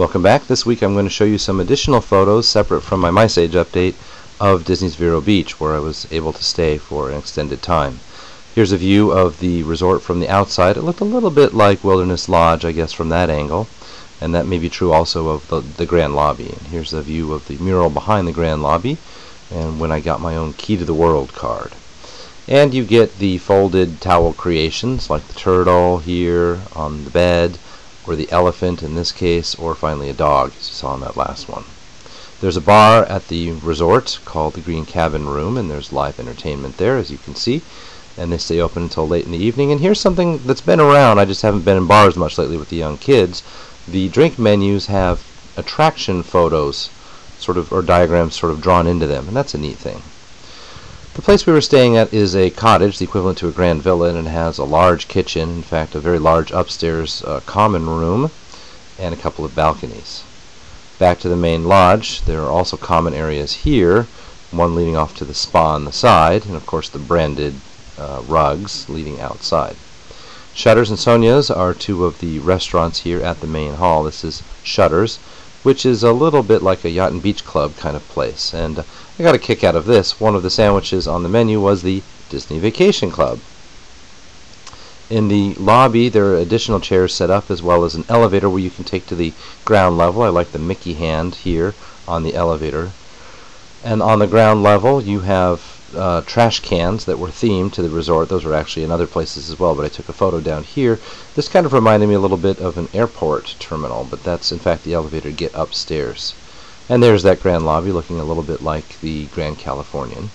Welcome back. This week I'm going to show you some additional photos separate from my MySage update of Disney's Vero Beach, where I was able to stay for an extended time. Here's a view of the resort from the outside. It looked a little bit like Wilderness Lodge, I guess, from that angle, and that may be true also of the Grand Lobby. And here's a view of the mural behind the Grand Lobby, and when I got my own Key to the World card. And you get the folded towel creations, like the turtle here on the bed, or the elephant in this case, or finally a dog, as you saw in that last one. There's a bar at the resort called the Green Cabin Room, and there's live entertainment there, as you can see, and they stay open until late in the evening. And here's something that's been around, I just haven't been in bars much lately with the young kids. The drink menus have attraction photos, or diagrams drawn into them, and that's a neat thing. The place we were staying at is a cottage, the equivalent to a grand villa, and it has a large kitchen, in fact a very large upstairs common room, and a couple of balconies. Back to the main lodge, there are also common areas here, one leading off to the spa on the side, and of course the branded rugs leading outside. Shutters and Sonia's are two of the restaurants here at the main hall. This is Shutters, which is a little bit like a yacht and beach club kind of place, and I got a kick out of this. One of the sandwiches on the menu was the Disney Vacation Club. In the lobby there are additional chairs set up, as well as an elevator where you can take to the ground level. I like the Mickey hand here on the elevator. And on the ground level you have trash cans that were themed to the resort. Those were actually in other places as well, but I took a photo down here. This kind of reminded me a little bit of an airport terminal, but that's in fact the elevator to get upstairs. And there's that Grand Lobby looking a little bit like the Grand Californian.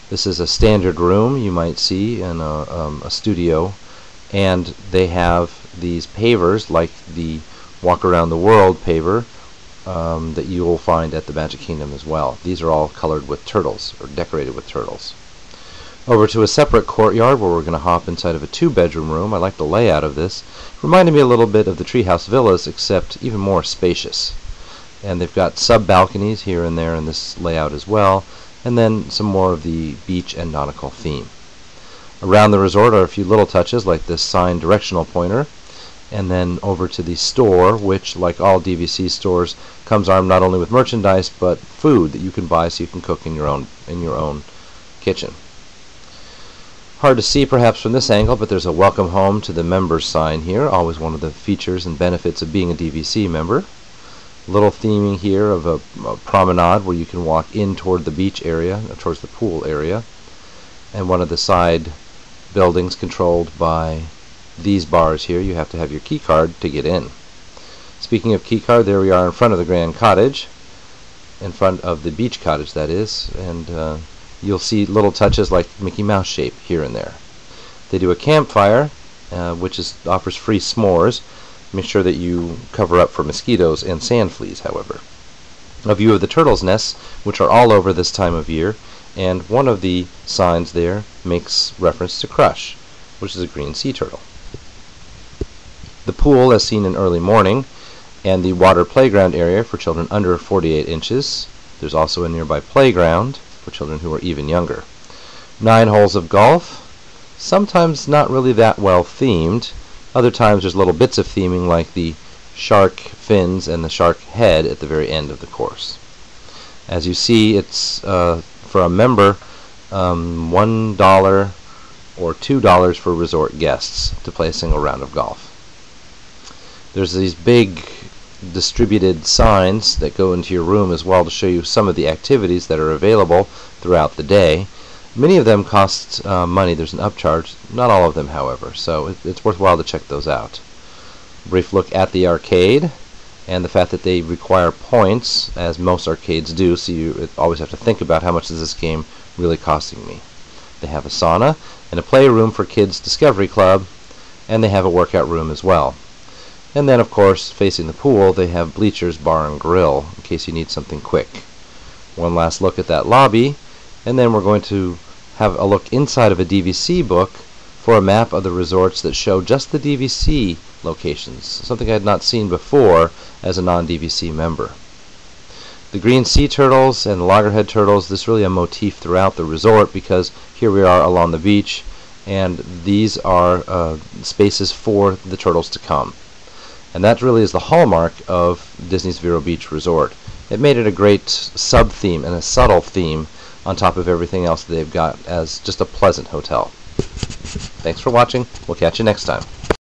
This is a standard room you might see in a studio, and they have these pavers like the Walk Around the World paver that you will find at the Magic Kingdom as well. These are all colored with turtles, or decorated with turtles. Over to a separate courtyard where we're going to hop inside of a two-bedroom room. I like the layout of this. It reminded me a little bit of the Treehouse Villas, except even more spacious. And they've got sub-balconies here and there in this layout as well, and then some more of the beach and nautical theme. Around the resort are a few little touches like this sign directional pointer, and then over to the store, which like all DVC stores comes armed not only with merchandise but food that you can buy so you can cook in your own kitchen. Hard to see perhaps from this angle, but there's a welcome home to the members sign here, always one of the features and benefits of being a DVC member. Little theming here of a promenade where you can walk in toward the beach area, or towards the pool area, and one of the side buildings controlled by these bars here. You have to have your key card to get in. Speaking of key card, there we are in front of the Grand Cottage, in front of the beach cottage that is, and you'll see little touches like Mickey Mouse shape here and there. They do a campfire, which offers free s'mores. Make sure that you cover up for mosquitoes and sand fleas, however. A view of the turtles' nests, which are all over this time of year, and one of the signs there makes reference to Crush, which is a green sea turtle. The pool, as seen in early morning, and the water playground area for children under 48 inches. There's also a nearby playground for children who are even younger. 9 holes of golf, sometimes not really that well themed. Other times there's little bits of theming like the shark fins and the shark head at the very end of the course. As you see, it's for a member $1 or $2 for resort guests to play a single round of golf. There's these big distributed signs that go into your room as well to show you some of the activities that are available throughout the day. Many of them cost money. There's an upcharge. Not all of them, however, so it's worthwhile to check those out. Brief look at the arcade and the fact that they require points, as most arcades do, so you always have to think about how much is this game really costing me. They have a sauna and a playroom for Kids Discovery Club, and they have a workout room as well. And then, of course, facing the pool, they have bleachers, bar, and grill in case you need something quick. One last look at that lobby, and then we're going to have a look inside of a DVC book for a map of the resorts that show just the DVC locations, something I had not seen before as a non-DVC member. The green sea turtles and the loggerhead turtles, this is really a motif throughout the resort because here we are along the beach, and these are spaces for the turtles to come. And that really is the hallmark of Disney's Vero Beach Resort. It made it a great sub-theme and a subtle theme on top of everything else that they've got as just a pleasant hotel. Thanks for watching. We'll catch you next time.